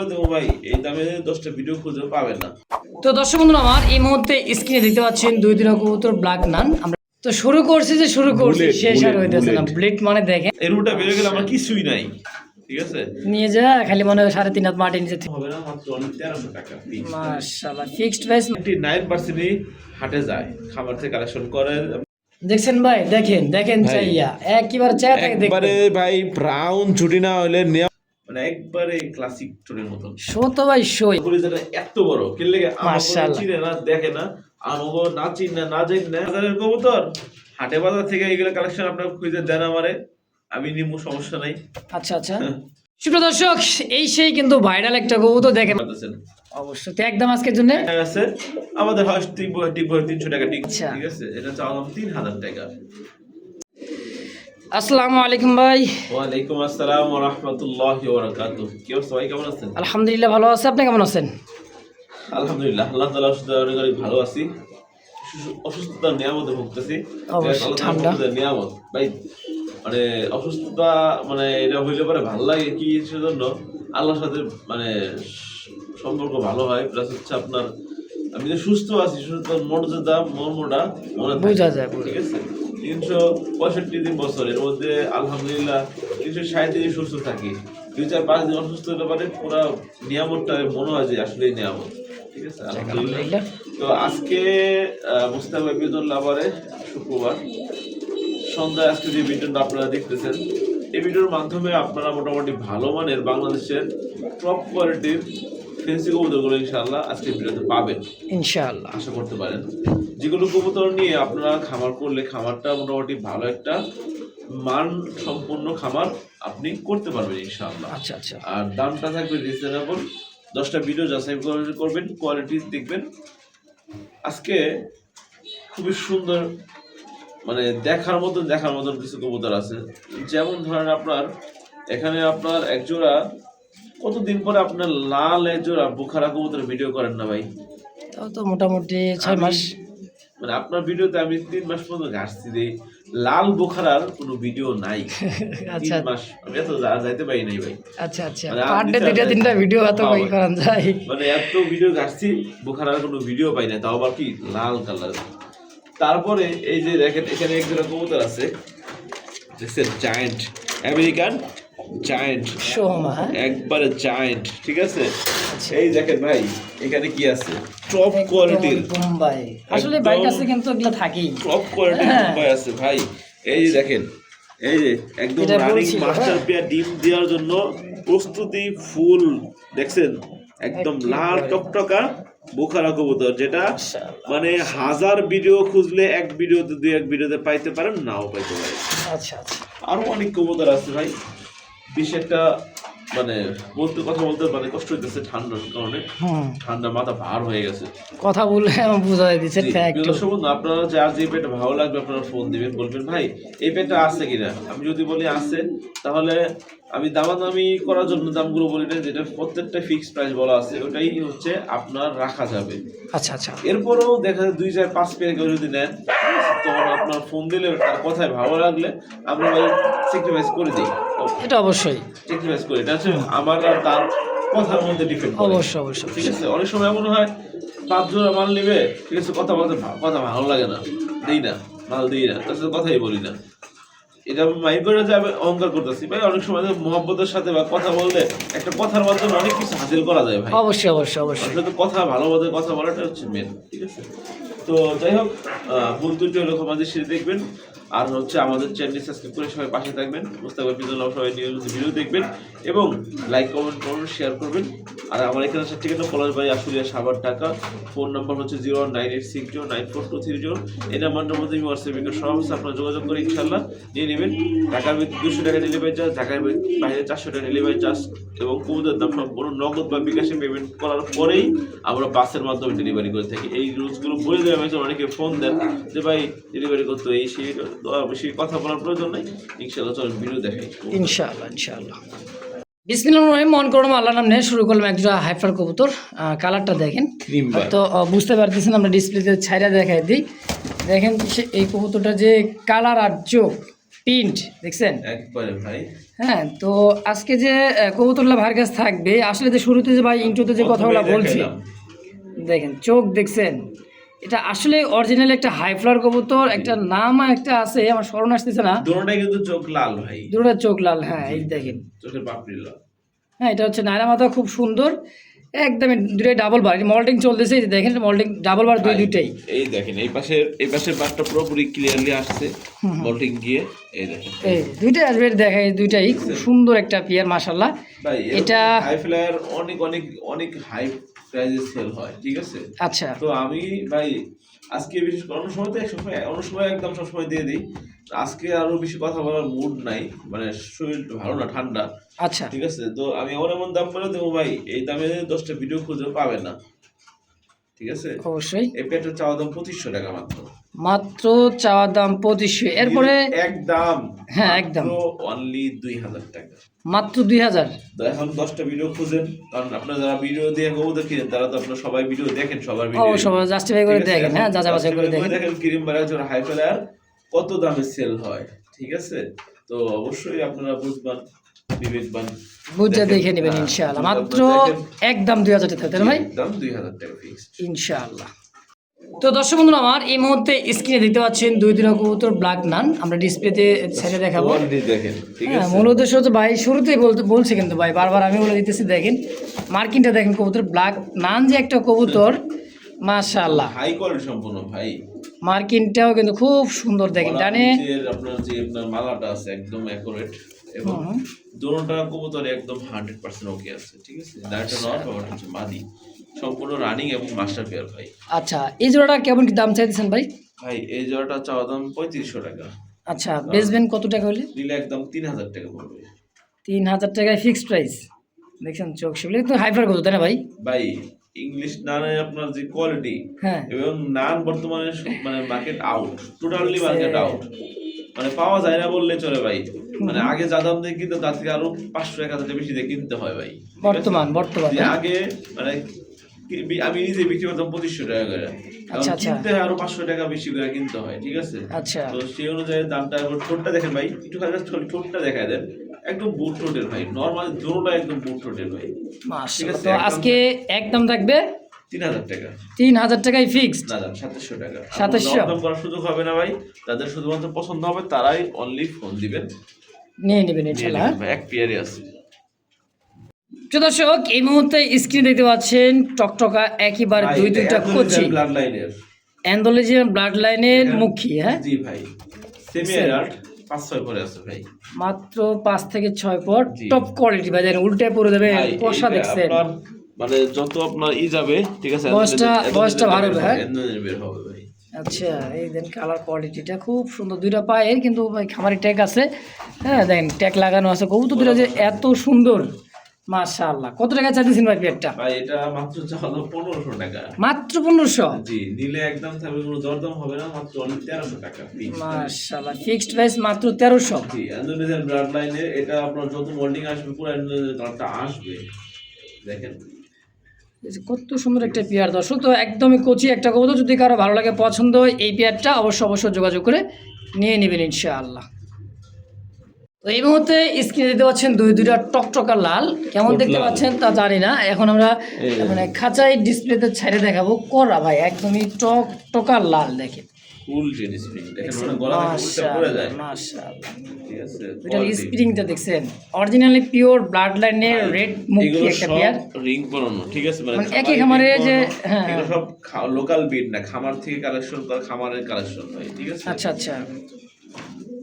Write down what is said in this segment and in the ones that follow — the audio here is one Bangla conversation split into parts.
করে দেবো ভাই, এই দামে 10টা ভিডিও খুঁজে পাবেন না। তো দর্শক বন্ধুরা আমার এই মুহূর্তে স্ক্রিনে দেখতে পাচ্ছেন দুই দিন কবুতর ব্ল্যাক নান। আমরা তো শুরু করছি শেষ আর হইতেছে না। ব্লেড মানে দেখেন এই রুটটা বেরিয়ে গেলে আমার কিছুই নাই, ঠিক আছে, নিয়ে যা খালি মনে হয় 3.5 হাত মাটি নিচে হবে না, মাত্র 1300 টাকা ফিক্স। মাশাআল্লাহ ফিক্সড প্রাইস। 99%ই হাটে যায়, খাবার থেকে কালেকশন করে। দেখছেন ভাই, দেখেন চাইয়া একবারে চায়া থাকে দেখতে একবারে ভাই ব্রাউন ছুটি না হলে মানে একবারে ক্লাসিক টুনের মতন শো তো ভাই শোই পরিজাটা এত বড় কিনলে মাশাআল্লাহ চিনে না, দেখে না, আমাগো না চিনে না জানি না বাজারের কবুতর হাটে বাজার থেকে এগুলো কালেকশন আপনারা খুঁজে দেন আমারে, আমি নিমু, সমস্যা নাই। আচ্ছা সুপ্রিয় দর্শক, এই সেই কিন্তু ভাইরাল একটা কবুতর দেখেন পাচ্ছেন অবশ্যই। তো একদম আজকের জন্য আছে আমাদের হয় 300 টাকা টিক, আচ্ছা। ঠিক আছে, এটা চাওয়ালাম 3000 টাকা। আসসালামু আলাইকুম ভাই। ওয়ালাইকুম আসসালাম ওয়া রাহমাতুল্লাহি ওয়া বারাকাতুহু। কি অবস্থা ভাই, কেমন আছেন? আলহামদুলিল্লাহ ভালো আছে, আপনি কেমন আছেন? আলহামদুলিল্লাহ, আল্লাহ তাআলার অনেক ভালো আছি। অসুস্থতার নিয়ামতে ভুগতেছি, ঠান্ডা নিয়ামত ভাই, মানে অসুস্থতা মানে এটা হইলে পরে ভালো লাগে কি সেজন্য আল্লাহর সাথে মানে সম্পর্ক ভালো হয়, প্লাস হচ্ছে আপনার আমি যে সুস্থ আছি, সুস্থ মর্যাদা মর্মটা মনে বোঝা যায়, ঠিক আছে। 365 দিন বছর, এর মধ্যে আলহামদুলিল্লাহ 360 দিন সুস্থ থাকি, 2-4-5 দিন অসুস্থ হতে পারে, পুরো নিয়ামতটা মনে হয় যে আসলে নিয়ামত, ঠিক আছে আলহামদুলিল্লাহ। তো আজকে মুস্তাফা বিদুল্লাহ বারে শুক্রবার সন্ধ্যায় আজকে যে ভিডিওটা আপনারা দেখতেছেন, এই ভিডিওর মাধ্যমে আপনারা মোটামুটি ভালো মানের বাংলাদেশের টপ কোয়ালিটির ফেন্সি কবুতরগুলো ইনশাআল্লাহ আজকে ভিডিওতে পাবেন ইনশাআল্লাহ, আশা করতে পারেন। যেগুলো কবুতর নিয়ে আপনারা খামার করলে খামারটা মোটামুটি ভালো একটা মান সম্পন্ন খামার আপনি করতে পারবেন ইনশাআল্লাহ। আচ্ছা আর দামটা থাকবে রিজনেবল। 10টা ভিডিও যাচাই করবেন, কোয়ালিটি দেখবেন। আজকে খুবই সুন্দর মানে দেখার মতন কিছু কবুতর আছে, যেমন ধরেন আপনার এখানে আপনার একজোড়া কতদিন পরে আপনার লাল একজোড়া বুখারা কবুতরের ভিডিও করেন না ভাই? তাও তো মোটামুটি 6 মাস, মানে আপনার ভিডিওতে আমি 3 মাস পর্যন্ত ঘাটছি যে লাল বুখারার কোনো ভিডিও নাই। 3 মাস আমি এত যাইতে পারি নাই ভাই। আচ্ছা পার ডে 2-3টা ভিডিও এত কই করেন যায়, মানে এত ভিডিও ঘাটছি, বুখারার কোনো ভিডিও পাই না, তাও আবার কি লাল কালার। তারপরে এই যে দেখেন এখানে একজোড়া কবুতর আছে, দেখছেন, জায়ান্ট আমেরিকান জায়ান্ট, একবারে জায়ান্ট, ঠিক আছে। এই দেখেন ভাই এখানে কি আছে, টপ কোয়ালিটির বোম্বাই, আসলে ভাই কাছে কিন্তু এগুলো থাকেই, টপ কোয়ালিটির বোম্বাই আছে ভাই। এই যে দেখেন, এই যে একদম রানিং মাস্টার পেয়ার ডিম দেওয়ার জন্য প্রস্তুতি ফুল, দেখছেন একদম লাল টকটকা বুখারা কবুতর, যেটা মানে 1000 ভিডিও খুঁজলে এক ভিডিওতে 2-1 ভিডিওতে পাইতে পারেন, নাও পাইতে পারেন। আচ্ছা আরো অনেক কবুতর আছে ভাই, বেশি একটা মানে কথা বলতে মানে কষ্ট হইতেছে ঠান্ডার কারণে, ঠান্ডা মাথা ভার হয়ে গেছে, কথা বলে আমার বোঝাই দিচ্ছে। আপনারা যার যে পেটটা ভালো লাগবে আপনারা ফোন দিবেন, বলবেন ভাই এই পেটটা আছে কিনা। আমি যদি বলি আছে, তাহলে আমি দামাদামি করার জন্য দামগুলো বলি না, যেটা প্রত্যেকটা ফিক্সড প্রাইস বলা আছে ওটাই হচ্ছে আপনার রাখা যাবে। আচ্ছা এরপরেও দেখা যায় 2-4-5 পেয়ার কেউ যদি নেন, তখন আপনার ফোন দিলে তার কথায় ভালো লাগলে আমরা ভাই স্যাক্রিফাইস করে দিই, এটা অবশ্যই স্যাক্রিফাইস করি, এটা হচ্ছে আমার আর তার কথার মধ্যে ডিপেন্ড করে, অবশ্যই ঠিক আছে। অনেক সময় এমন হয় 5 জোড়া মাল নেবে, ঠিক আছে, কথা ভালো লাগে না, মাল দিই না, তার সাথে কথাই বলি না, এটা মাইন্ড করে যে আমি অহংকার করতেছি ভাই। অনেক সময় মহব্বতের সাথে বা কথা বললে একটা কথার মাধ্যমে অনেক কিছু হাসিল করা যায় ভাই, অবশ্যই কথা ভালো মতো কথা বলাটা হচ্ছে মেন, ঠিক আছে। তো যাই হোক, ভুল ত্রুটি হলে ক্ষমা দৃষ্টিতে দেখবেন, আর হচ্ছে আমাদের চ্যানেল সাবস্ক্রাইব করে সবাই পাশে থাকবেন। মুস্তাফা বিদুল্লাহ সবাই নিয়মিত ভিডিও দেখবেন এবং লাইক কমেন্ট করুন, শেয়ার করবেন। আর আমার এখানে আসার ঠিকানা পলাশবাড়ি আশুলিয়া সাভার ঢাকা। ফোন নাম্বার হচ্ছে 01860944230। এই নাম্বারটার মধ্যে আমি হোয়াটসঅ্যাপে সব আছে, আপনারা যোগাযোগ করে ইনশাল্লাহ নিয়ে নেবেন। ঢাকার ভিতরে 200 টাকা ডেলিভারি চার্জ, ঢাকার বাইরে 400 টাকা ডেলিভারি চার্জ, এবং কবুতরের দাম সম্পূর্ণ নগদ বা বিকাশে পেমেন্ট করার পরেই আমরা বাসের মাধ্যমে ডেলিভারি করে থাকি। এই রুলসগুলো বলে দেওয়া হয়েছে, অনেকে ফোন দেন যে ভাই ডেলিভারি করতে এই সেই কথা বলার প্রয়োজন নাই। ইনশাআল্লাহ চলুন ভিডিও দেখাই, ইনশাআল্লাহ। বিসমিল্লাহির রহমানির রহিম। মন করলাম আল্লাহর নাম নিয়ে শুরু করলাম একজোড়া হাইফার কবুতর। কালারটা দেখেন, তো বুঝতে পারতেছেন, আমরা ডিসপ্লেতে ছাইরা দেখাই দিই। দেখেন এই কবুতরটা যে কালার আর চোখ প্রিন্ট দেখছেন একবারে ভাই। হ্যাঁ। তো আজকে যে কবুতরলা ভাইয়ের কাছে থাকবে আসলে যে শুরুতে যে ভাই ইন্ট্রোতে যে কথাগুলো বলছি, দেখেন চোখ দেখছেন, এটা আসলে অরিজিনাল একটা হাই ফ্লাওয়ার কবুতর, একটা নাম একটা আছে আমার স্মরণ আসতেছে না। দুটোটাই কিন্তু চোখ লাল ভাই, দুটোটা চোখ লাল। হ্যাঁ এই দেখেন চোখের পাপড়ি লাল। হ্যাঁ এটা হচ্ছে নায়রা মাথা, খুব সুন্দর একদম, দুটাই ডাবল বার, মল্টিং চলতেছে, এই যে দেখেন মল্টিং ডাবল বার দুইটাই। এই দেখেন এই পাশের বারটা পুরোপুরি ক্লিয়ারলি আসছে মল্টিং গিয়ে, এই দেখেন এই দুইটাই আসবে, দেখা এই দুইটাই খুব সুন্দর একটা পেয়ার মাশাআল্লাহ। ভাই এটা হাই ফ্লায়ার অনেক অনেক অনেক হাই প্রাইসে সেল হয়, ঠিক আছে। আচ্ছা তো আমি ভাই আজকে বিশেষ করে অন্য সময় তো অন্য সময় একদম সবসময় দিয়ে দিই, আজকে আরো বেশি কথা বলার মুড নাই, মানে শরীর ভালো না, ঠান্ডা। আচ্ছা ঠিক আছে, তো আমি এমন দাম করে দেবো ভাই, এই দামে 10টা ভিডিও খুঁজে পাবে না, ঠিক আছে। অবশ্যই এই প্যাটের চাওয়া দাম 2500 টাকা মাত্র, মাত্র চাওয়ার দাম 2500, এরপরে একদম হ্যাঁ একদম অনলি 2000 টাকা, মাত্র 2000। তো এখন 10টা ভিডিও খুঁজেন, কারণ আপনারা যারা ভিডিও দিয়ে কবুতর কিনেন তারা তো আপনারা সবাই ভিডিও দেখেন, সবার ভিডিও সবাই জাস্টিফাই করে দেখেন, হ্যাঁ যাচাই বাছাই করে দেখেন ক্রিম বাজার হাই ফ্লায়ার কত দামে সেল হয়, ঠিক আছে। তো অবশ্যই আপনারা বুঝবেন, বিবেকবান বুঝে দেখে নেবেন ইনশাআল্লাহ। মাত্র একদম 2000 টাকা, তাই না ভাই? একদম 2000 টাকা ফিক্স ইনশাআল্লাহ। তো দর্শক বন্ধুরা আমার এই মুহূর্তে স্ক্রিনে দেখতে পাচ্ছেন দুই দিন কবুতর ব্ল্যাক নান, আমরা ডিসপ্লেতে ছেড়ে দেখাবো। দেখেন, ঠিক হ্যাঁ আছে। মূল উদ্দেশ্য হচ্ছে ভাই শুরুতেই বলছে কিন্তু ভাই বারবার আমি বলে দিতেছি, দেখেন মার্কিনটা দেখেন, কবুতর ব্ল্যাক নান যে একটা কবুতর মাশাআল্লাহ, হাই কোয়ালিটি সম্পূর্ণ ভাই। মার্কিনটাও কিন্তু খুব সুন্দর, দেখেন ডানে আপনার মালাটা আছে একদম অ্যাকুরেট, এবং দুটোটা কবুতর একদম 100% ওকে আছে, ঠিক আছে। দাঁড়টা নর বাবাটা হচ্ছে মাদি, সম্পূর্ণ রানিং এবং মাস্টার পেয়ার ভাই। আচ্ছা এই জোড়াটা কেমন কি দাম চাইতেছেন ভাই? ভাই এই জোড়াটা চাওয়া দাম 3500 টাকা। আচ্ছা বেচবেন কত টাকা হলে? নিলে একদম 3000 টাকা পড়বে। 3000 টাকায় ফিক্সড প্রাইস, দেখছেন চোখ সেগুলো তো হাইফার কত, তাই না ভাই? ভাই ইংলিশ নানের আপনার যে কোয়ালিটি, হ্যাঁ এবং নান বর্তমানে মানে market out, totally market out, মানে পাওয়া যায় না বললে চলে ভাই। মানে আগে যা দাম দিয়ে কিনতে তার থেকে আরো 500-1000 টাকা বেশি দিয়ে কিনতে হয় ভাই বর্তমান যে আগে, মানে আমি নিজে বিক্রি করতাম 2500 টাকা করে, আচ্ছা আচ্ছা কিনতে হয় আরো 500 টাকা বেশি করে কিনতে হয়, ঠিক আছে। আচ্ছা তো সেই অনুযায়ী দামটা, ঠোঁটটা দেখেন ভাই, একটু খালি ঠোঁটটা দেখায় দেন, একদম বুট ঠোঁটের ভাই, নরমাল দুটোটা একদম বুট ঠোঁটের ভাই। মাশাআল্লাহ। তো আজকে একদম থাকবে 3000 টাকা, 3000 টাকায় ফিক্সড, না 2700 টাকা। 2700 দাম করার সুযোগ হবে না ভাই, তাদের শুধুমাত্র পছন্দ হবে তারাই অনলি ফোন দিবেন, নিয়ে নেবেন ইনশাআল্লাহ। এক পেয়ারে আছে। তো দর্শক এই মুহূর্তে স্ক্রিনে দেখতে পাচ্ছেন টকটকা একেবারে দুইটা কোচি ব্লাড লাইনের, অ্যান্ডোলজিয়ান ব্লাড লাইনের মুখী, হ্যাঁ জি ভাই, সেমি অ্যাডাল্ট 5-6 করে আছে ভাই, মাত্র 5 থেকে 6 পট, টপ কোয়ালিটি ভাই, দেখেন উল্টে পড়ে যাবে কষা, দেখছেন মানে যত আপনার যাবে, ঠিক আছে, বয়সটা ভালো হবে, হ্যাঁ বের হবে ভাই। আচ্ছা এই দেন কালার কোয়ালিটিটা খুব সুন্দর, দুইটা পায়ের কিন্তু ভাই খামারি ট্যাগ আছে, হ্যাঁ দেখেন ট্যাগ লাগানো আছে, কবুতর দুটো যে এত সুন্দর মাশাআল্লাহ। কত টাকা চাইতেছেন ভাই পেয়ারটা? ভাই এটা মাত্র চাওয়া 1500 টাকা, মাত্র 1500? জি, নিলে একদম থাকবে, কোনো দরদাম হবে না, মাত্র 1300 টাকা মাশাআল্লাহ, ফিক্সড প্রাইস মাত্র 1300। জি, ইন্দোনেশিয়ান ব্লাড লাইনে এটা আপনার যত মোল্ডিং আসবে পুরো ইন্দোনেশিয়ান কালারটা আসবে, দেখেন কত সুন্দর একটা পেয়ার দর্শক। তো একদমই কচি একটা কবুতর, যদি কারো ভালো লাগে পছন্দ হয় এই পেয়ারটা অবশ্যই যোগাযোগ করে নিয়ে নেবেন ইনশাআল্লাহ। তো এই মুহূর্তে স্ক্রিনে দিতে পাচ্ছেন দুইটা টকটকা লাল, কেমন দেখতে পাচ্ছেন তা জানি না, এখন আমরা মানে খাঁচাই ডিসপ্লেতে ছেড়ে দেখাবো, করা ভাই একদমই টকটকা লাল, দেখেন ফুল জেন স্প্রিং, দেখেন মানে গলা থেকে উল্টা পড়ে যায়, মাশাআল্লাহ। ঠিক আছে, এটার স্প্রিংটা দেখছেন অরিজিনালি পিওর ব্লাড লাইনের রেড মুখী একটা পেয়ার, রিং পরানো, ঠিক আছে, মানে একই খামারে যে, হ্যাঁ এগুলো সব লোকাল বিট না, খামার থেকে কালেকশন করা, খামারের কালেকশন হয়, ঠিক আছে। আচ্ছা আচ্ছা।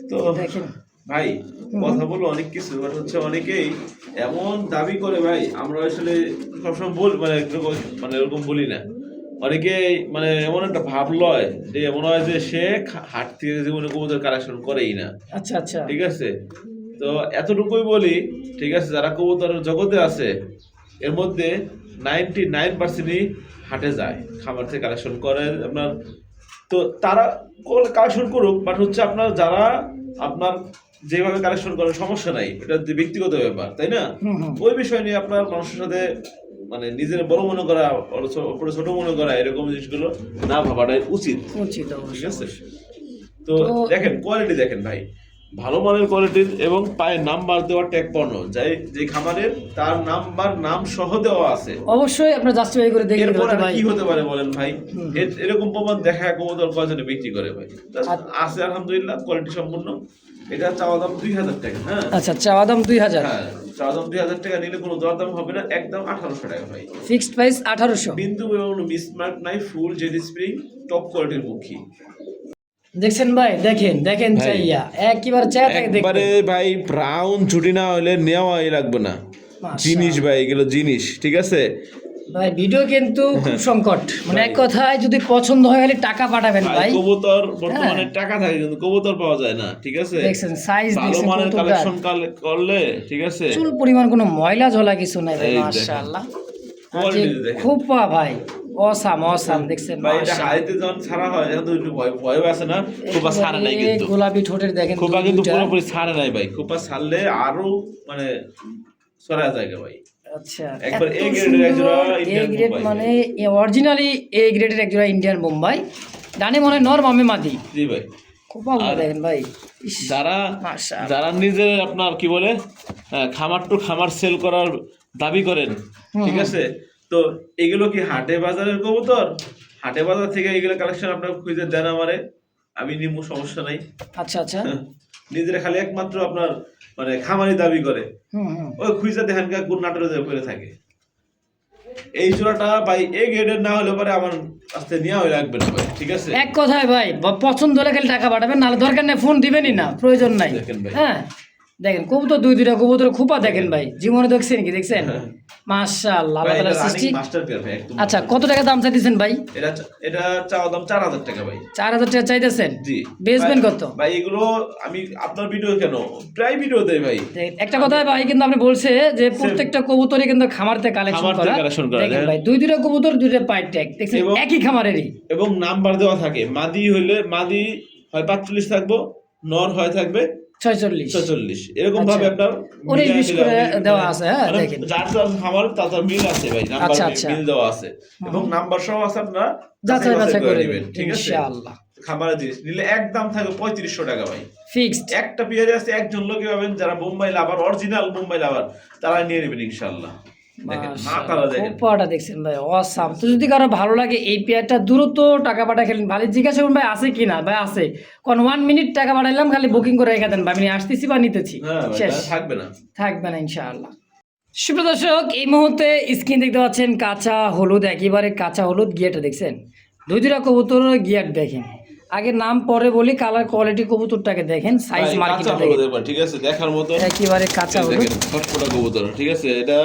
তো দেখেন ভাই কথা বলো অনেক কিছু, বাট হচ্ছে অনেকেই এমন দাবি করে ভাই, আমরা আসলে সবসময় মানে এরকম বলি না, অনেকে মানে এমন একটা ভাব লয় যে এমন হয় যে সে হাট থেকে জীবনে কবুতর কালেকশন করেই না, আচ্ছা আচ্ছা ঠিক আছে। তো এতটুকুই বলি, ঠিক আছে, যারা কবুতরের জগতে আছে এর মধ্যে 99%ই হাটে যায়, খামার থেকে কালেকশন করে আপনার, তো তারা কালেকশন করুক, বাট হচ্ছে আপনার যারা আপনার যেভাবে কালেকশন করে সমস্যা নাই, এটা ব্যক্তিগত ব্যাপার, তাই না। ওই বিষয় নিয়ে আপনার মানুষের সাথে মানে নিজের বড় মনে করা, ছোট মনে করা, এরকম জিনিসগুলো না ভাবাটাই উচিত, ঠিক আছে। তো দেখেন কোয়ালিটি দেখেন ভাই, ভালো মানের কোয়ালিটির এবং পায়ে নাম্বার দেওয়া ট্যাগ পণ্য, যে খামারের তার নাম সহ দেওয়া আছে। অবশ্যই আপনারা জাস্টিফাই করে দেখে এরপর নিতে আর ভাই। কি হতে পারে বলেন ভাই? এরকম প্রমাণ দেখা কবুতর কয়জনে বিক্রি করে ভাই? আছে আলহামদুলিল্লাহ, কোয়ালিটি সম্পূর্ণ। এটা চাওয়া দাম 2000 টাকা। হ্যাঁ, আচ্ছা, চাওয়া দাম 2000। হ্যাঁ, চাওয়া দাম 2000 টাকা, নিলে কোনো দরদাম হবে না, একদম 1800 টাকা ভাই। Fixed price 1800। বিন্দু কোনো মিসমার্ক নাই, ফুল জেড স্প্রিং, টপ কোয়ালিটির মুখী। দেখছেন ভাই, দেখেন ভাই, চাইয়া একবার চায়া থাকে একবারে দেখবেন ভাই ব্রাউন ছুটি না হলে নেওয়াই লাগবে না। মাশাআল্লাহ। জিনিস ভাই, এগুলো জিনিস, ঠিক আছে ভাই ভিডিও কিন্তু খুব সংকট, মানে এক কথায় যদি পছন্দ হয় খালি টাকা পাঠাবেন ভাই। কবুতর বর্তমানে টাকা থাকে কিন্তু কবুতর পাওয়া যায় না, ঠিক আছে। দেখছেন সাইজ, ভালো দেখছেন মানের কতটা কালেকশন করলে, ঠিক আছে। চুল পরিমাণ কোনো ময়লা ঝোলা কিছু নাই ভাই, এই দেখেন। মাশাআল্লাহ। কোয়ালিটি দেখেন খোপা ভাই অসাম দেখছেন ভাই, এটা মাশাআল্লাহ। হাইতে যখন ছাড়া হয় এখন তো একটু ভয় আছে না, খোপা ছাড়ে নাই একেবারে কিন্তু, গোলাপি ঠোঁটের দেখেন খোপা কিন্তু দুইটা। পুরোপুরি ছাড়ে নাই ভাই, খোপা ছাড়লে আরো মানে ছড়া যায় ভাই। আচ্ছা, একবার এত A গ্রেডের সুন্দর একজোড়া A ইন্ডিয়ান গ্রেড, বোম্বাই। মানে অরিজিনালি A গ্রেডের একজোড়া ইন্ডিয়ান বোম্বাই। ডানে মনে হয় নর, বামে মাদি। জি ভাই, খোপা দেখেন ভাই, ইস, যারা মাশাআল্লাহ। যারা নিজের আপনার কি বলে খামার সেল করার দাবি করেন, ঠিক আছে, তো এগুলো কি হাটে বাজারের কবুতর? হাটে বাজার থেকে এগুলো কালেকশন আপনার খুঁজে দেন আমারে, আমি নিমু, সমস্যা নাই। আচ্ছা নিজেরা খালি একমাত্র আপনার মানে খামারি দাবি করে, হুম। ওই খুঁজে দেখেন কোন নাটোরে যে পড়ে থাকে। এই জোড়াটা ভাই A গ্রেডের না হলে পরে আমার কাছে নেওয়া লাগবে না ভাই, ঠিক আছে। এক কথায় ভাই, পছন্দ হলে খালি টাকা পাঠাবেন, নাহলে দরকার নেই, ফোন দিবেনই না, প্রয়োজন নাই। দেখেন ভাই। হ্যাঁ, দেখেন কবুতর দুইটা কবুতর খোপা দেখেন ভাই, জীবনে দেখছেন কি? দেখছেন মাশাআল্লাহ, আল্লাহ ভাই, তাআলার এটা সৃষ্টি। রানিং মাস্টার পেয়ার ভাই, একদম। আচ্ছা, কত টাকা দাম চাইতেছেন ভাই? এটা চাওয়া দাম 4000 টাকা ভাই। 4000 টাকা চাইতেছেন? জি। বেচবেন ভাই- কত? ভাই এগুলো আমি আপনার ভিডিও কেন প্রায় ভিডিও দেই ভাই। দেখেন, একটা কথা ভাই, কিন্তু আপনি বলছে যে প্রত্যেকটা কবুতরই কিন্তু খামার থেকে কালেকশন খামার থেকে করা। collection করা, দেখেন হ্যাঁ। ভাই, দুইটা কবুতর, দুইটা পাইট ট্যাগ, দেখছেন এবং- একই খামারেরই। এবং নাম্বার দেওয়া থাকে, মাদি হইলে মাদি হয় 45 থাকবো, নর হয় থাকবে 46। 46, এরকম ভাবে আচ্ছা। আপনার 19-20 করে মিলায় দেওয়া আছে, হ্যাঁ, মানে দেখেন। যার যার খামার তার মিল আছে ভাই, নাম্বার আচ্ছা। মিল দেওয়া আছে এবং নাম্বার সহ আছে, আপনারা যাচাই বাছাই করে নেবেন, নেবেন ঠিক আছে। ইনশাআল্লাহ। খামারের জিনিস নিলে একদম থাকবে 3500 টাকা ভাই, ফিক্সড। একটা পেয়ারে আছে। একজন লোকে পাবেন যারা বোম্বাই লাভার, অরিজিনাল বোম্বাই লাভার, তারা নিয়ে নেবেন ইনশাআল্লাহ। দেখেন মাতারা দেখেন, খোপাটা দেখছেন ভাই অসাম। তো যদি কারো ভালো লাগে এই পেয়ারটা, দ্রুত টাকা পাঠা খেলেন, ভালো জিজ্ঞাসা করুন ভাই আছে কিনা, ভাই আছে, কোন 1 মিনিট টাকা পাঠাইলাম, খালি বুকিং করে রেখে দেন ভাই, আমি আসতেছি বা নিতেছি, হ্যাঁ ভাই, শেষ, তারা থাকবে না। থাকবে না ইনশাআল্লাহ। সুপ্রিয় দর্শক, এই মুহূর্তে স্ক্রিন দেখতে পাচ্ছেন কাঁচা হলুদ, একেবারে কাঁচা হলুদ গিয়ারটা দেখছেন, দুইটা কবুতর গিয়ার দেখেন। আগে নাম পরে বলি, কালার কোয়ালিটি কবুতরটাকে দেখেন, সাইজ ভাই, মার্কেটটা কাঁচা হলুদ দেখেন, একবার, ঠিক আছে, দেখার মতো একেবারে কাঁচা হলুদ। দেখেন ছটফটা কবুতর, ঠিক আছে। এটা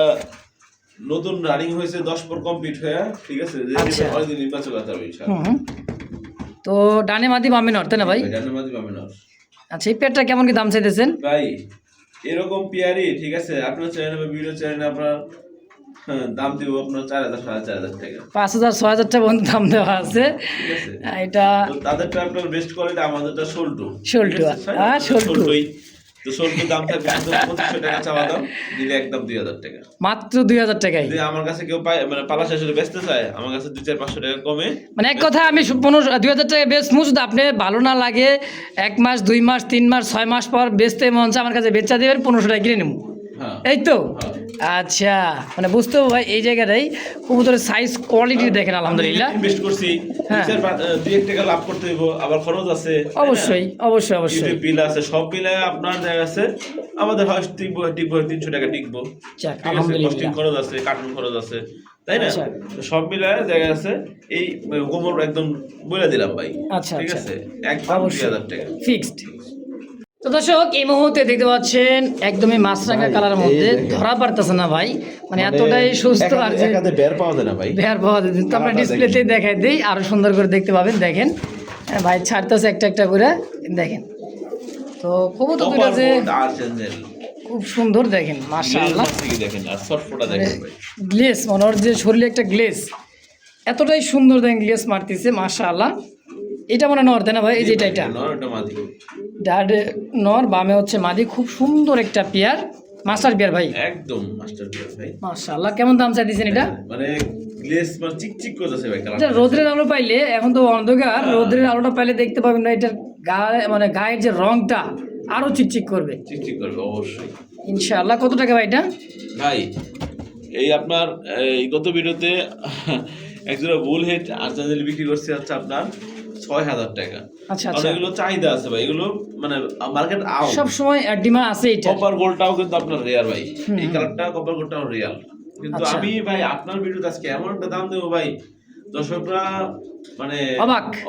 নতুন রানিং হয়েছে 10 পর কমপ্লিট হয়ে, ঠিক আছে, যে আচ্ছা। অনেকদিন নির্বাচন করতে হবে ইনশাআল্লাহ। হুম। তো ডানে মাদি বামে নর, তাই না ভাই? জান্নামাদি পাবেন না আচ্ছা, এই পেয়ারটা কেমন কি দাম চাইতেছেন? ভাই, এরকম পেয়ারি, ঠিক আছে, আপনার চ্যানেলে বা ভিডিও চ্যানেলে আপনার দাম দিব আপনার 4000 4500 টাকা, 5000 6000 টাকা পর্যন্ত দাম দেওয়া আছে। ঠিক আছে। এটা তো তাদেরটা আপনার বেস্ট কোয়ালিটি, আমাদেরটা সোল্টু, সোল্টু, সোল্টু। তো সোল্টু দাম থাকবে একদম 2500 টাকা চাওয়া দাম, দিলে একদম 2000 টাকা। মাত্র 2000 টাকায়। যদি আমার কাছে কেউ পায় মানে পালা শেষে বেচতে চায়, আমার কাছে 200-500 টাকা কমে, মানে এক কথা আমি 2000 টাকা বেচ মুজ, আপনি ভালো না লাগে 1 মাস 2 মাস 3 মাস 6 মাস পর বেচতে মন চায়, আমার কাছে বেচা দেবেন, 1500 টাকা কিনে নেব, হ্যাঁ এই তো। হ্যাঁ। আচ্ছা, মানে বুঝতে হবে ভাই, এই জায়গাটাই কবুতরের সাইজ কোয়ালিটি দেখেন আলহামদুলিল্লাহ। ইনভেস্ট করছি, হ্যাঁ। 2-1 টাকা লাভ করতে হইব, আবার খরচ আছে, অবশ্যই অবশ্যই অবশ্যই। ইউটিউব বিল আছে, সব মিলে আপনার দেখা আছে আমাদের হয় টিকবো 300 টাকা টিকবো, যাক, ঠিক আছে, আলহামদুলিল্লাহ। কস্টিং খরচ আছে, কার্টুন খরচ আছে, তাই না। আচ্ছা। তো সব মিলে দেখা আছে এই গোমর একদম বলে দিলাম ভাই, আচ্ছা, ঠিক আচ্ছা। আছে, একদম অবশ্যই 2000 টাকা ফিক্সড। তো দর্শক, এই মুহূর্তে দেখতে পাচ্ছেন একদমই মাছরাঙা কালারের মধ্যে, ধরা পারতেছে না ভাই, মানে এতটাই সুস্থ, আর যে বের পাওয়া যায় না ভাই, বের পাওয়া যায়, তো আমরা ডিসপ্লেতে দেখাই দিই, আরো সুন্দর করে দেখতে পাবেন। দেখেন ভাই ছাড়তেছে একটা একটা করে, দেখেন। তো কবুতর দুইটা যে খুব সুন্দর, দেখেন মাশাআল্লাহ, দেখেন আর সফটটা দেখেন ভাই, গ্লেস মানে ওর যে শরীরে একটা গ্লেস, এতটাই সুন্দর দেখেন, গ্লেস মারতেছে মাশাআল্লাহ। এটা মানে নর, তাই না ভাই? এই যে এটা নরটা মাদি, ডাডে নর, বামে হচ্ছে মাদি, খুব সুন্দর একটা পেয়ার, মাস্টার পেয়ার ভাই, একদম মাস্টার পিস ভাই, মাশাআল্লাহ। কেমন দাম চাইতেছেন এটা? মানে গ্লেস মানে চিকচিক করতেছে ভাই কালার। এটা রোদ্রের আলো পাইলে, এখন তো অন্ধকার, রোদ্রের আলোটা পাইলে দেখতে পাবেন না এটার গায়ে, মানে গায়ের যে রংটা আরো চিকচিক করবে চিকচিক করবে অবশ্যই ইনশাআল্লাহ। কত টাকা ভাই এটা? ভাই এই আপনার এই গত ভিডিওতে একজোড়া বুল হেড আর্জেন্টাইন বিক্রি করছে হচ্ছে আপনার 6,000 টাকা। আচ্ছা কারণ আচ্ছা, এগুলো চাহিদা আছে ভাই, এগুলো মানে মার্কেট আউট। সব সময় ডিমান্ড আছে এটা। কপার গোল্ডটাও কিন্তু আপনার রেয়ার ভাই, এই কালারটা কপার গোল্ডটাও রিয়াল। কিন্তু আচ্ছা। আমি ভাই আপনার ভিডিওতে আজকে এমন একটা দাম দেবো ভাই, দর্শকরা মানে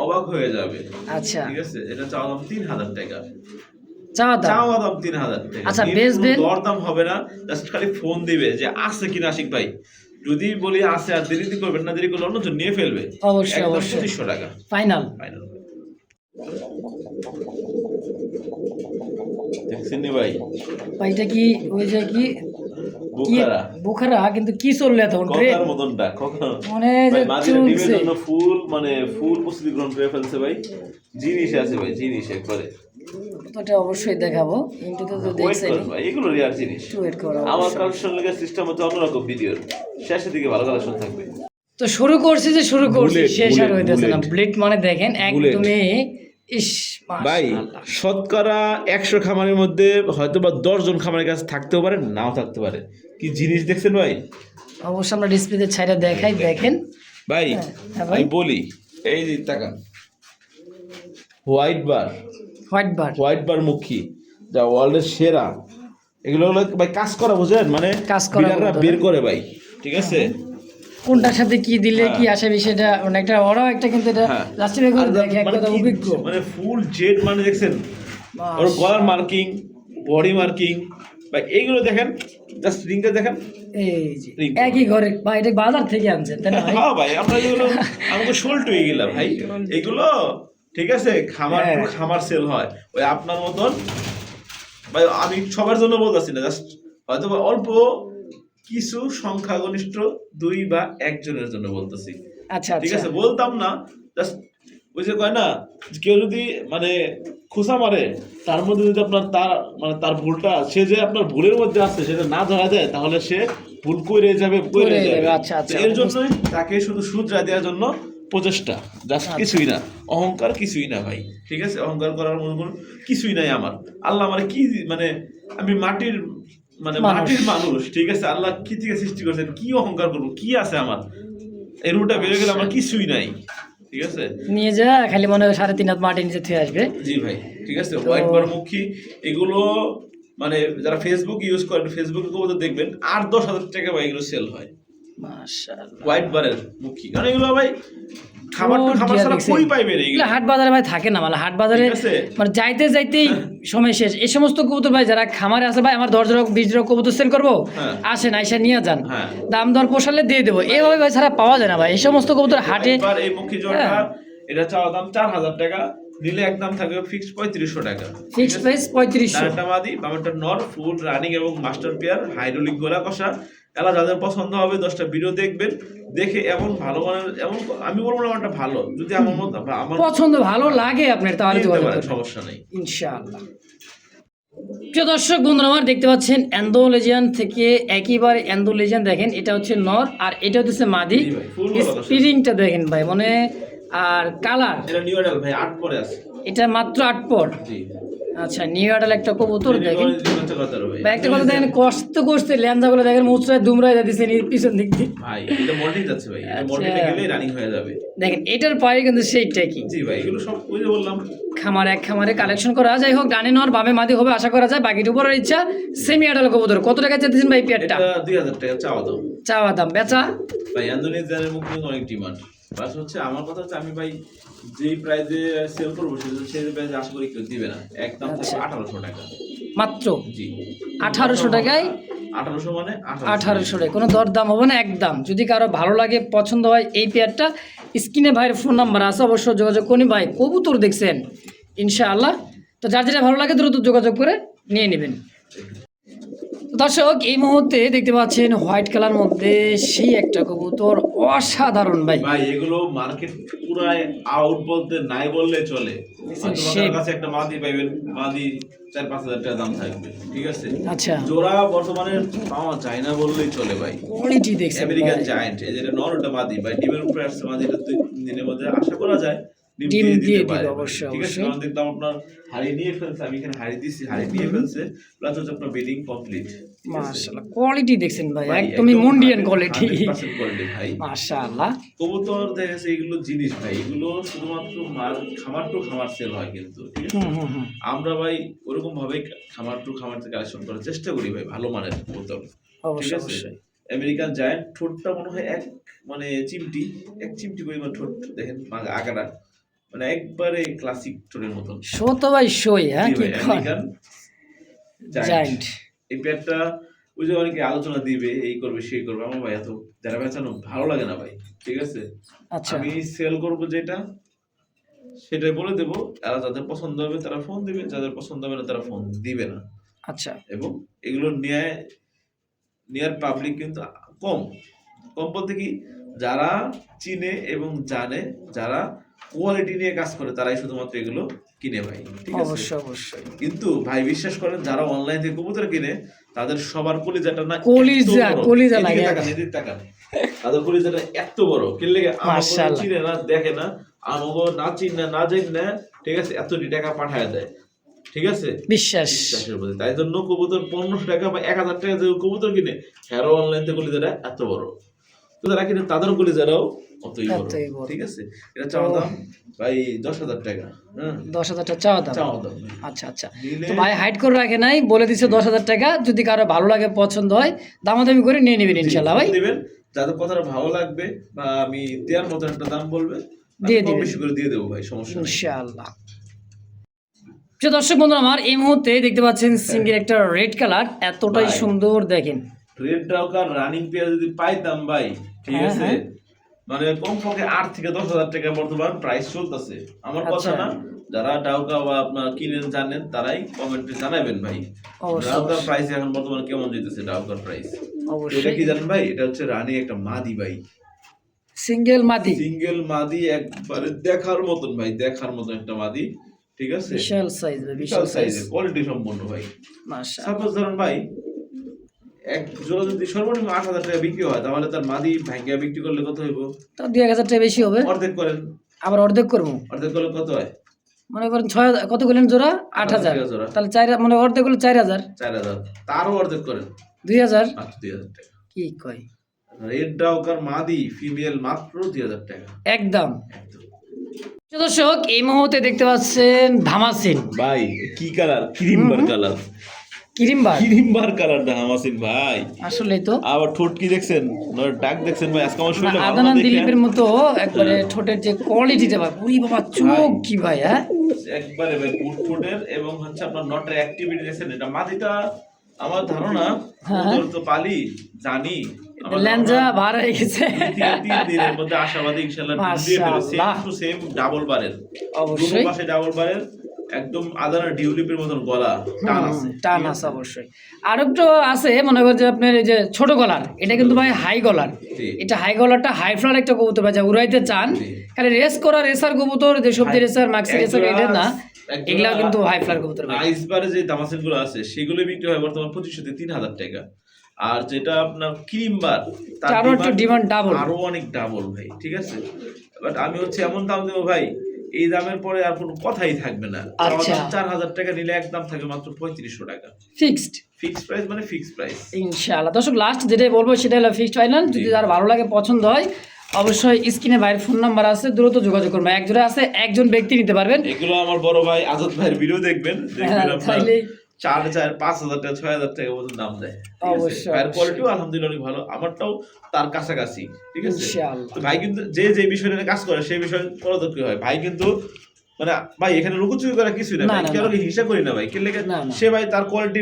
অবাক হয়ে যাবে। আচ্ছা ঠিক আছে, এটা চাওয়া দাম 3,000 টাকা। চাওয়া দাম চাওয়া দাম 3,000 টাকা। আচ্ছা, এর বেচবেন? কোনো দরদাম হবে না, জাস্ট খালি ফোন দিবে যে আছে কিনা আশিক ভাই। যদি বলি আছে আর দেরি করবেন না, দেরি করলে অন্যজন নিয়ে ফেলবে। অবশ্যই একদম অবশ্যই 2500 টাকা ফাইনাল। ফাইনাল। দেখছেন নি ভাই, ভাই এটা কি ওই যে কি বুখারা বুখারা, কিন্তু কি চললে তখন খোকার মতনটা খোকা মানে যে ভাই, মাদিরা ডিমের চলছে। জন্য ফুল মানে ফুল প্রস্তুতি গ্রহণ করে ফেলছে ভাই। জিনিস আছে ভাই, জিনিস একবারে ওটা অবশ্যই দেখাবো, ইন্টুতে তো ওয়েট দেখছেন। করেন ভাই, এগুলো রিয়ার জিনিস। একটু ওয়েট করো। আমার কালেকশন লেগে সিস্টেম হচ্ছে অন্যরকম, ভিডিওর শেষের দিকে ভালো কালেকশন থাকবে। তো শুরু করছি বুলেট, শেষ আর বুলেট, হইতেছে না। বুলেট। ব্লেড মানে দেখেন একদমই ইস ভাই মাশাআল্লাহ। শতকরা 100 খামারের মধ্যে হয়তো বা 10 জন খামারের কাছে থাকতেও পারে, নাও থাকতে পারে। কি জিনিস দেখছেন ভাই? অবশ্যই আমরা ডিসপ্লেতে ছাইরা দেখাই, দেখেন ভাই হ্যাঁ ভাই। আমি বলি, এই যে তাকান, হোয়াইট বার, হোয়াইট বার মুখী যা ওয়ার্ল্ডের সেরা। এগুলো হলো ভাই কাজ করা, বুঝেন মানে কাজ করা বিড়ালরা বলতে বের করে ভাই। ঠিক আছে, কোনটার সাথে কি দিলে কি আসে বিষয়টা অনেকটা ওরাও একটা কিন্তু এটা হ্যাঁ। লাস্টে বের করে আর দেখে মানে একটা কি- অভিজ্ঞ। মানে ফুল জেড মানে দেখছেন ওর গলার মার্কিং, বডি মার্কিং ভাই, এইগুলো দেখেন, জাস্ট রিংটা দেখেন। এই যে ring একই ঘরে ভাই, এটা বাজার থেকে আনছেন তাই না ভাই? হ্যাঁ ভাই, আমরা এগুলো আমাকে শোল্ট হয়ে গেলাম ভাই এগুলো। ঠিক আছে, খামার হ্যাঁ। to খামার সেল হয় ওই আপনার মতন ভাই। আমি সবার জন্য বলতেছি না, জাস্ট হয়তো বা অল্প কিছু সংখ্যাগরিষ্ঠ 2 বা 1 জনের জন্য বলতেছি। আচ্ছা ঠিক আচ্ছা, আছে, বলতাম না, জাস্ট ওই যে কয় না, কেউ যদি মানে খোঁচা মারে, তার মধ্যে যদি আপনার তার মানে তার ভুলটা, সে যে আপনার ভুলের মধ্যে আছে সেটা না ধরা যায়, তাহলে সে ভুল করে যাবে, করে করে যাবে। যাবে, আচ্ছা, আচ্ছা। তো এর জন্যই তাকে শুধু শুধরা দেওয়ার জন্য প্রচেষ্টা, জাস্ট কিছুই না। অহংকার কিছুই না ভাই। ঠিক আছে, অহংকার করার মনে কোনো কিছুই নাই আমার। আল্লাহ আমার কি মানে, আমি মাটির মানে মাটির মানুষ। ঠিক আছে, আল্লাহ কি থেকে সৃষ্টি করেছেন, কি অহংকার করবো, কি আছে আমার? এই রুটটা বেরো গেলে আমার কিছুই নাই। ঠিক আছে, নিয়ে যা খালি মনে হয় 3.5 হাত মাটি নিচে থুয়ে আসবে। জি ভাই। ঠিক আছে, হোয়াইট বার মুখী এগুলো মানে যারা ফেসবুক ইউজ করেন, ফেসবুকে কবুতর দেখবেন 8-10 হাজার টাকা ভাই এগুলো সেল হয়, মাশাআল্লাহ। হোয়াইট বারের মুখী। কারণ এগুলো ভাই খাবার Oh, খাবার dear, ছাড়া দেখছেন? কই পাইবেন এগুলো এগুলো? হাট বাজারে ভাই থাকে না, মানে হাট বাজারে ঠিক আছে। মানে যাইতে যাইতেই সময় শেষ। এই সমস্ত কবুতর ভাই যারা খামারে আছে, ভাই আমার 10 কবুতর সেল করবো, হ্যাঁ। আসেন আইসা নিয়ে যান, হ্যাঁ। দাম দর পোষালে দিয়ে দেবো, এভাবে ভাই ছাড়া পাওয়া যায় না ভাই এই সমস্ত কবুতর হাটে। হোয়াইট বার এই মুখী জোড়াটা হ্যাঁ। এটা চাওয়া দাম 4,000 টাকা, নিলে একদম থাকবে ফিক্সড 3500 টাকা। Fixed price 3500। ডানটা মাদি, বামেরটা নর, ফুল রানিং এবং মাস্টার পেয়ার, হাইড্রোলিক গোলা কষা। এলা যাদের পছন্দ হবে 10টা ভিডিও দেখবেন, দেখে এমন ভালো মানের, এমন আমি বলবো না আমারটা ভালো, যদি আমার মত আমার পছন্দ ভালো লাগে আপনার তাহলে নিতে যোগাযোগ পারেন, করবেন সমস্যা নেই। ইনশাআল্লাহ। প্রিয় দর্শক বন্ধুরা আমার, দেখতে পাচ্ছেন অ্যান্ডোলেজিয়ান থেকে একেবারে অ্যান্ডোলেজিয়ান, দেখেন এটা হচ্ছে নর আর এটা হচ্ছে মাদি। জি ভাই, full ভালো কথা। স্পিরিংটা দেখেন ভাই, মানে আর কালার, এটা নিউ অ্যাডাল ভাই, 8 পরে আছে। এটা মাত্র 8 পর। জি, আচ্ছা, নিউ আডাল একটা কবুতর দেখেন ভাই। ভাই, একটা কথা দেখেন, কষ্ট করছে ল্যান্ডাগুলো দেখেন মুচড়ায় দুমড়ায় যাচ্ছে পিছন দিক দিয়ে। ভাই এটা মল্টিং যাচ্ছে ভাই, এটা আচ্ছা। মল্টিংয়ে গেলেই রানিং হয়ে যাবে। দেখেন এটার পায়ে কিন্তু সেইটাই কি জি ভাই, এগুলো সব ওই যে বললাম খামারে কালেকশন করা। যাই হোক, ডানে নর বামে মাদি হবে আশা করা যায়, বাকির উপরের ইচ্ছা। সেমি আডাল কবুতর কত টাকা চাইতেছেন ভাই পেয়ারটা? এটা 2000 টাকা চাওয়া দাম চাওয়া দাম, বেচা ভাই। ইন্দোনেশিয়ানের মুখ কিন্তু অনেক ডিমান্ড। বাস হচ্ছে আমার কথা হচ্ছে, আমি ভাই যেই প্রাইসে সেল করবো সেই প্রাইসে আশা করি কেউ দিবে না। একদম আচ্ছা। 1800 টাকা। মাত্র জি, 1800 টাকায়। 1800 মানে 1800 টাকা, কোনো দরদাম হবে না একদম। যদি কারো ভালো লাগে পছন্দ হয় এই পেয়ারটা, স্ক্রিনে ভাইয়ের ফোন নাম্বার আছে, অবশ্যই যোগাযোগ করুন। ভাই কবুতর দেখছেন ইনশাআল্লাহ, তো যার যেটা ভালো লাগে দ্রুত যোগাযোগ করে নিয়ে নেবেন। দর্শক এই মুহূর্তে দেখতে পাচ্ছেন হোয়াইট কালার মধ্যে সেই একটা কবুতর, অসাধারণ ভাই। ভাই এগুলো মার্কেট পুরাই আউট বলতে নাই বললে চলে। তোমাদের কাছে একটা মাদি পাইবেন, মাদি 4-5 হাজার টাকা দাম থাকবে। ঠিক আছে, আচ্ছা, জোড়া বর্তমানে পাওয়া যায় না বললেই চলে ভাই। কোয়ালিটি দেখছেন আমেরিকান ভাই। জায়ান্ট, এই যেটা নর, ওটা মাদি ভাই, ডিমের উপরে আসছে মাদি, এটা 2 দিনের মধ্যে আশা করা যায় ডিম দিয়ে দিতে দিবে পারে। অবশ্যই, ঠিক আছে, অবশ্যই। কারণ দেখলাম আপনার হাড়ি নিয়ে ফেলছে, আমি এখানে হাড়ি দিছি, হাড়ি নিয়ে ফেলছে, প্লাস হচ্ছে আপনার ব্রিডিং কমপ্লিট। মাশাআল্লাহ, কোয়ালিটি দেখছেন ভাই, ভাই, একদমই একদম মুন্ডিয়ান কোয়ালিটি। 100% কোয়ালিটি ভাই। মাশাআল্লাহ। কবুতর দেখেছে এগুলো জিনিস ভাই, এগুলো শুধুমাত্র খামার টু খামার সেল হয় কিন্তু, ঠিক আছে। আমরা ভাই ওরকম ভাবে খামার টু খামার থেকে কালেকশন করার চেষ্টা করি ভাই, ভালো মানের কবুতর, ঠিক অবশ্যই, আছে। অবশ্যই। আমেরিকান জায়ান্ট ঠোঁটটা মনে হয় এক চিমটি পরিমাণ ঠোঁট, দেখেন আকারটা মানে একবারে ক্লাসিক ঠোঁটের মতন। শো তো ভাই শোই, হ্যাঁ, জি কি ভাই, আমেরিকান জায়ান্ট। জায়ান্ট। এই পেয়ারটা ওই যে অনেকে আলোচনা দিবে, এই করবে সেই করবে, আমার ভাই এত যারা বেচানো ভালো লাগে না ভাই, ঠিক আছে। আচ্ছা, আমি সেল করব যেটা সেটাই বলে দেব, আর যাদের পছন্দ হবে তারা ফোন দিবে, যাদের পছন্দ হবে না তারা ফোন দিবে না। আচ্ছা, এবং এগুলো নেয়ার পাবলিক কিন্তু কম কম বলতে কি, যারা চিনে এবং জানে, যারা কোয়ালিটি নিয়ে কাজ করে, তারাই শুধুমাত্র এগুলো কিনে ভাই, ঠিক আছে। অবশ্যই, অবশ্যই। কিন্তু ভাই বিশ্বাস করেন, যারা অনলাইন থেকে কবুতর কিনে, তাদের সবার কলিজাটা না কলিজা লাগে, এদিকে তাকান, তাদের কলিজাটা এত বড়, কিনলে মাশাআল্লাহ, চিনে না, দেখে না, আমাকে না চিনে না জানি না, ঠিক আছে, এত টাকা পাঠায় দেয়, ঠিক আছে, বিশ্বাসের প্রতি। তাই জন্য কবুতর 1500 টাকা বা 1000 টাকা যে কবুতর কিনে, হ্যারো অনলাইন থেকে কলিজাটা এত বড়, তো যারা কিনে তাদের কলিজাটাও অতই বড়, ঠিক আছে। এটা চাওয়া দাম ভাই 10,000 টাকা। 10,000 টাকা চাওয়া দাম। ভাই। আচ্ছা, আচ্ছা। তো ভাই হাইড করে রাখে নাই, বলে দিছে 10,000 টাকা, যদি কারো ভালো লাগে পছন্দ হয় দামাদামি করে নিয়ে নেবেন ইনশাআল্লাহ ভাই। দিবেন যাদের কথাটা ভালো লাগবে বা আমি দেওয়ার মতো একটা দাম বলবে, দিয়ে দিবেন, বেশি করে দিয়ে দেবো ভাই, সমস্যা নেই ইনশাআল্লাহ। যে দর্শক বন্ধুরা আমার, এই মুহূর্তে দেখতে পাচ্ছেন সিঙ্গেল একটা রেড কালার, এতটাই সুন্দর দেখেন। রেড ডাউকার রানিং পেয়ার যদি পাইতাম ভাই, ঠিক আছে, মানে কমপক্ষে 8 থেকে 10,000 টাকা বর্তমান প্রাইস চলতেছে। আমার কথা না, যারা ডাউকা বা আপনার কিনেন জানেন তারাই কমেন্টে জানাবেন ভাই, ডাউকার প্রাইস এখন বর্তমানে কেমন যেতেছে। ডাউকার প্রাইস এটা কি জানেন ভাই, এটা হচ্ছে রানী একটা মাদি ভাই, সিঙ্গেল মাদি একবারে দেখার মতন ভাই, দেখার মতন একটা মাদি, ঠিক আছে, বিশাল সাইজের, কোয়ালিটি সম্পন্ন ভাই। মাশাআল্লাহ। সাপোজ ধরুন ভাই, এক জোড়া যদি সর্বনিম্ন 8,000 টাকা বিক্রি হয়, তাহলে তার মাদি ভাঙ্গা বিক্রি করলে কত হইব? তা 2,000 টাকা বেশি হবে। অর্ধেক করেন, আবার অর্ধেক করবো, অর্ধেক করলে কত হয়? মনে করেন 6,000, কত করলেন জোড়া? 8,000, তাহলে 4 মানে অর্ধেক করলে 4,000, তারও অর্ধেক করেন 2,000, মাত্র 2,000 টাকা। কি কয়? রেড ডাউকার মাদি ফিমেল মাত্র 2,000 টাকা একদম। দর্শক এই মুহূর্তে দেখতে পাচ্ছেন ধামাসিন ভাই, কি কালার, ক্রিমবার কালার ধামাসিন ভাই, আসলেই তো। আবার ঠোঁট কি দেখছেন, ডাক দেখছেন ভাই, আজকে আমার শরীরে আদানা দিলীপের মতো একবারে ঠোঁটের যে কোয়ালিটিটা ভাই, ওই বাবা চোখ কি ভাই, হ্যাঁ একবারে ভাই ঠোঁটের, এবং হচ্ছে আপনার নটের অ্যাক্টিভিটি দেখছেন। এটা মাদিটা আমার ধারণা, তো পালি জানি, ল্যাঞ্জা ভার হয়ে গেছে, 3 দিনের মধ্যে আশাবাদী ইনশাআল্লাহ দিয়ে দেবে, সেম টু সেম ডাবল বারের, অবশ্যই পাশে ডাবল বারের, একদম আদানা ডিউলিপের মতন গলা, টান আছে অবশ্যই। আর একটু আছে মনে করেন যে আপনার এই যে ছোট গলার, এটা কিন্তু ভাই হাই গলার, এটা হাই গলারটা হাই ফ্লার একটা কবুতর ভাই, যা উড়াইতে চান, খালি রেস করা রেসার কবুতর, যে সবজি রেসার মাক্সি রেসার, এটা না, এগুলা কিন্তু হাই ফ্লার কবুতর। আইসবারে যে দামাসিন গুলো আছে সেগুলো বিক্রি হয় বর্তমান 2,500 থেকে 3,000 টাকা। আর যেটা আপনার ক্রিমবার, তার একটু ডিমান্ড ডাবল, আরো অনেক ডাবল ভাই, ঠিক আছে। বাট আমি হচ্ছে এমন দাম দেবো ভাই, এই দামের পরে আর কোনো কথাই থাকবে না। 4,000 টাকা নিলে একদম থাকবে মাত্র 3,500 টাকা, ফিক্সড প্রাইস, মানে ফিক্সড প্রাইস ইনশাআল্লাহ। দর্শক লাস্ট যেটাই বলবো সেটা হলো ফিক্সড ফাইনাল। যদি যার ভালো লাগে পছন্দ হয়, অবশ্যই স্ক্রিনে ভাইয়ের ফোন নাম্বার আছে, দ্রুত যোগাযোগ করবেন। এক জোড়া আছে, একজন ব্যক্তি নিতে পারবেন। এগুলো আমার বড় ভাই আজাদ ভাইয়ের ভিডিও দেখবেন, তাহলে 4,000, 5,000 টাকা, 6,000 টাকা মতো দাম দেয়, অবশ্যই। ভাইয়ের কোয়ালিটিও আলহামদুলিল্লাহ অনেক ভালো, আমারটাও তার কাছাকাছি, ঠিক আছে। তো ভাই কিন্তু যে বিষয় নিয়ে কাজ করে সেই বিষয়ে পরদর্শী হয় ভাই, কিন্তু মানে ভাই এখানে লুকোচুরি করা কিছুই না ভাই, কেন হিসাব করি না ভাই, কেলে সে ভাই তার কোয়ালিটি,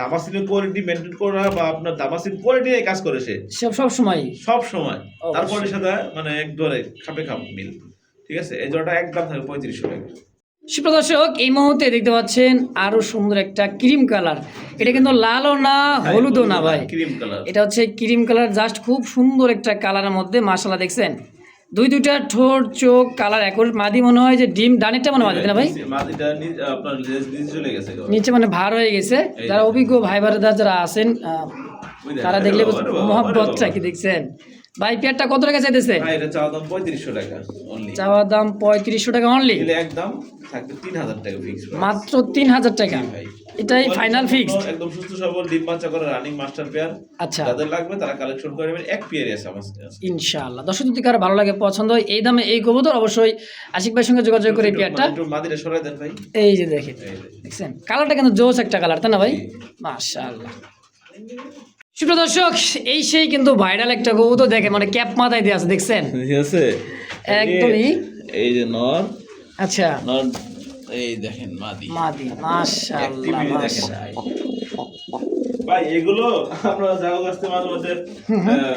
দামাসিনের কোয়ালিটি মেইনটেইন করা, বা আপনার দামাসিন কোয়ালিটি নিয়ে কাজ করে, সে সব সময় তার কোয়ালিটির সাথে মানে একবারে খাপে খাপ মিল, ঠিক আছে। এই জোড়াটা একদম থাকবে 3,500 টাকা। সুপ্রদর্শক এই মুহূর্তে দেখতে পাচ্ছেন আরো সুন্দর একটা ক্রিম কালার, এটা কিন্তু লালও না হলুদও না ভাই, ক্রিম কালার, এটা হচ্ছে ক্রিম কালার, জাস্ট খুব সুন্দর একটা কালারের মধ্যে, মাশাআল্লাহ দেখছেন, দুইটা ঠোঁট চোখ কালার একর, মাদি মনে হয় যে ডিম ডানেরটা মনে হয় মাদি না ভাই, মাদিটা আপনার নিচে চলে গেছে, নিচে মানে ভার হয়ে গেছে। যারা অভিজ্ঞ ভাই বারাদা যারা আছেন তারা দেখলে মহব্বতটা কি দেখছেন, ভাই পেয়ারটা কত টাকা চাইতেছে? ভাই এটা চাওয়া দাম 3500 টাকা অনলি। চাওয়া দাম 3500 টাকা অনলি, এলে একদম থাকবে 3000 টাকা ফিক্স মাত্র 3000 টাকা। ভাই এটাই ফাইনাল ফিক্স। একদম সুস্থ সবল ডিম বাচ্চা করে রানিং মাস্টার পেয়ার। আচ্ছা, যাদের লাগবে তারা কালেকশন করে নেবেন, এক পেয়ারই আছে আমার কাছে। ইনশাআল্লাহ দর্শক যদি কারো ভালো লাগে পছন্দ হয় এই দামে এই কবুতর, অবশ্যই আশিক ভাইয়ের সঙ্গে যোগাযোগ করে এই পেয়ারটা। একটু মাদিরে সরাই দেন ভাই। এই যে দেখেন, দেখছেন কালারটা কিন্তু জোস একটা কালার, তাই না ভাই? মাশাআল্লাহ। সুপ্রিয় দর্শক, এই সেই কিন্তু ভাইরাল একটা কবুতর দেখেন, মানে ক্যাপ মাথায় দিয়ে আছে, দেখছেন? ঠিক আছে, একদমই। এই যে নর, আচ্ছা নর এই দেখেন মাদি, মাদি, মাশাআল্লাহ মাশাআল্লাহ। ভাই এগুলো আপনারা যাও আসতে মাঝে মধ্যে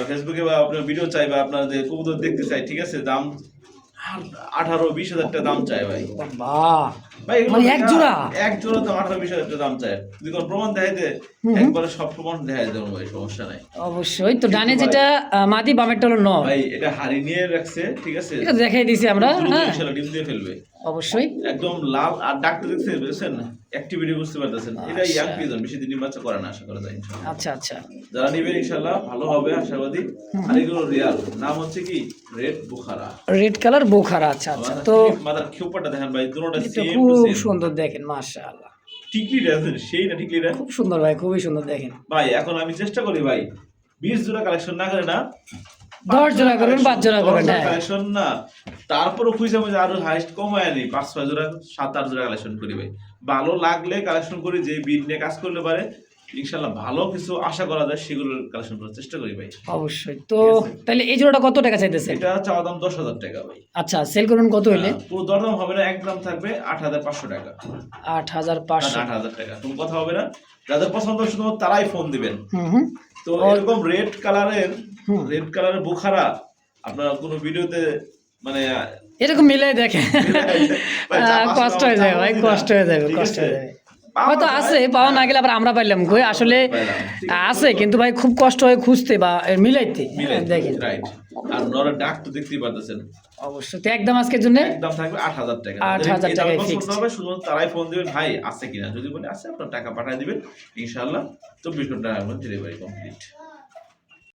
ফেসবুকে বা আপনার ভিডিও চাই বা আপনারা যে কবুতর দেখতে চাই, ঠিক আছে, দাম 18-20 হাজার টাকা দাম চাই ভাই। বাহ, ভাই এগুলো মানে এক জোড়া তো 18-20 হাজার টাকা দাম চাই। যদি কোনো প্রমাণ দেখাইতে একবারে সব প্রমাণ দেখাই দেবো ভাই, সমস্যা নাই। অবশ্যই। তো ডানে যেটা মাদি, বামেরটা হলো নর। ভাই এটা হাড়ি নিয়ে রাখছে, ঠিক আছে, এটা দেখাই দিছি আমরা। হ্যাঁ ইনশাআল্লাহ ডিম দিয়ে ফেলবে অবশ্যই। একদম লাল। আর ডাক্তার দেখতে বুঝছেন, অ্যাক্টিভিটি বুঝতে পারতেছেন, এটা ইয়াং পিজন, বেশি দিন বাচ্চা করে না, আশা করা যায় ইনশাআল্লাহ। আচ্ছা আচ্ছা, যারা নেবেন ইনশাআল্লাহ ভালো হবে আশাবাদী। আর এগুলো রিয়াল নাম হচ্ছে কি রেড বুখারা, রেড কালার বোখারা। আচ্ছা আচ্ছা, তো মাদার খিউপাটা দেখেন ভাই, দুটোটা এটা সেম খুব টু সেম। সুন্দর দেখেন, মাশাআল্লাহ। টিকলিটা আছে সেই না, টিকলিটা খুব সুন্দর ভাই, খুবই সুন্দর দেখেন ভাই। এখন আমি চেষ্টা করি ভাই 20 জোড়া কালেকশন না করে না 10 জোড়া করবেন, 5 জোড়া করবেন। হ্যাঁ কালেকশন না, তারপরও খুঁজে আমি আরো হাইস্ট কমায় নি 5-6 জোড়া 7-8 জোড়া কালেকশন করি ভাই। ভালো লাগলে কালেকশন করি, যে বিড নিয়ে কাজ করলে পারে ইনশাআল্লাহ ভালো কিছু আশা করা যায়, সেগুলো কালেকশন করার চেষ্টা করি ভাই। অবশ্যই। তো তাহলে এই জোড়াটা কত টাকা চাইতেছে? এটা চাওয়া দাম 10,000 টাকা ভাই। আচ্ছা, সেল করুন কত হইলে? পুরো দরদাম হবে না, একদম থাকবে 8,500 টাকা। 8500। 8,000 টাকা কোনো কথা হবে না। যাদের পছন্দ শুধু তারাই ফোন দিবেন। হুম। তো এরকম রেড কালারের বুখারা আপনারা কোনো ভিডিওতে মানে এরকম মিলাই দেখেন, কষ্ট হয়ে যাবে ভাই, কষ্ট হয়ে যাবে, কষ্ট হয়ে যাবে। হয়তো আছে, পাওয়া না গেলে আবার আমরা পাইলাম কই, আসলে আছে কিন্তু ভাই খুব কষ্ট হয় খুঁজতে বা মিলাইতে। দেখেন রাইট। আর নরের ডাক তো দেখতেই পাচ্ছেন। অবশ্যই। তো একদম আজকের জন্য একদম থাকবে 8,000 টাকা। 8,000 টাকায় পছন্দ ফিক্সড হবে শুধু তারাই ফোন দিবেন, ভাই আছে কিনা, যদি বলে আছে আপনার টাকা পাঠিয়ে দিবেন ইনশাআল্লাহ 24 ঘন্টার মধ্যে ডেলিভারি কমপ্লিট।